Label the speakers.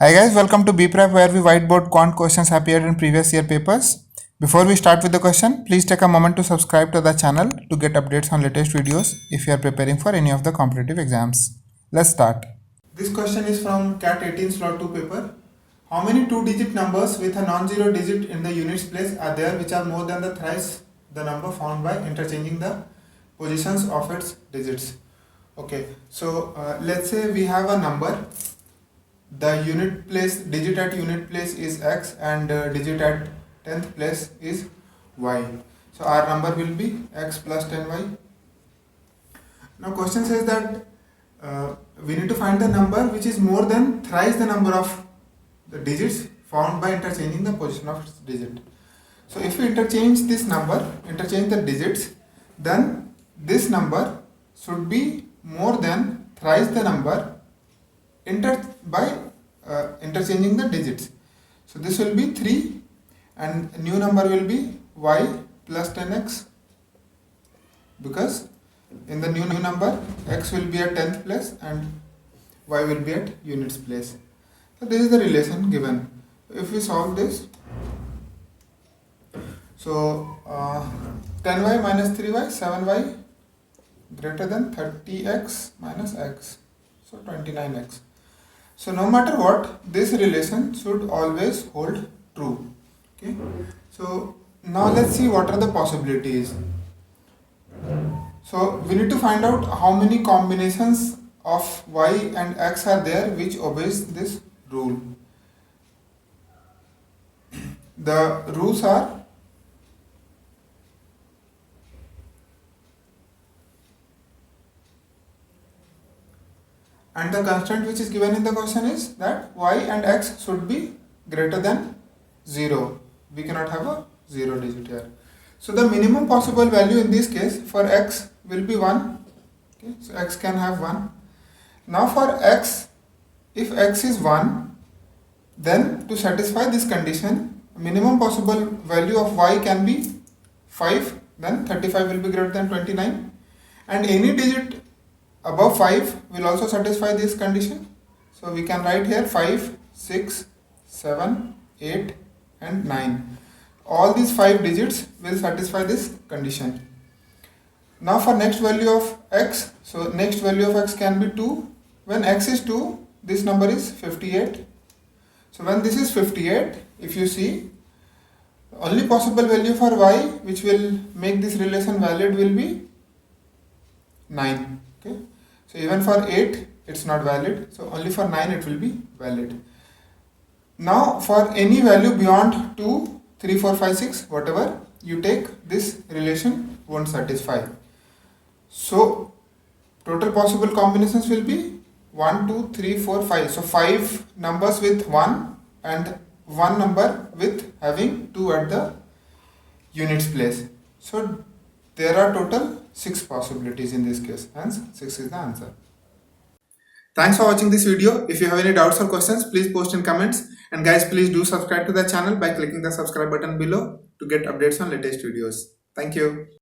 Speaker 1: Hi guys, welcome to BPrep where we whiteboard quant questions appeared in previous year papers. Before we start with the question, please take a moment to subscribe to the channel to get updates on latest videos if you are preparing for any of the competitive exams. Let's start. This question is from CAT 18 slot 2 paper. How many two-digit numbers with a non-zero digit in the units place are there which are more than the thrice the number found by interchanging the positions of its digits? Okay, so let's say we have a number. The unit place digit at unit place is x and digit at 10th place is y. So our number will be x plus 10y. Now question says that we need to find the number which is more than thrice the number of the digits found by interchanging the position of its digit. So if we interchange this number, interchange the digits, then this number should be more than thrice the number interchanging the digits. So this will be 3 and new number will be y plus 10x, because in the new number x will be at 10th place and y will be at units place. So this is the relation given. If we solve this, so 10y minus 3y, 7y greater than 30x minus x, so 29x. So no matter what, this relation should always hold true. Okay. So now let's see what are the possibilities. So we need to find out how many combinations of y and x are there which obeys this rule. The rules are and the constraint which is given in the question is that y and x should be greater than 0. We cannot have a 0 digit here. So the minimum possible value in this case for x will be 1. Okay, so x can have 1. Now for x, if x is 1, then to satisfy this condition, minimum possible value of y can be 5, then 35 will be greater than 29, and any digit above 5 will also satisfy this condition. So we can write here 5, 6, 7, 8 and 9. All these 5 digits will satisfy this condition. Now for next value of x, so next value of x can be 2. When x is 2, this number is 58. So when this is 58, if you see, only possible value for y which will make this relation valid will be 9. Okay. So even for 8 it's not valid, so only for 9 it will be valid. Now for any value beyond 2, 3, 4, 5, 6, whatever you take, this relation won't satisfy. So total possible combinations will be 1, 2, 3, 4, 5. So 5 numbers with 1 and 1 number with having 2 at the units place. So there are total 6 possibilities in this case, hence 6 is the answer. Thanks for watching this video. If you have any doubts or questions, please post in comments, and guys, please do subscribe to the channel by clicking the subscribe button below to get updates on latest videos. Thank you.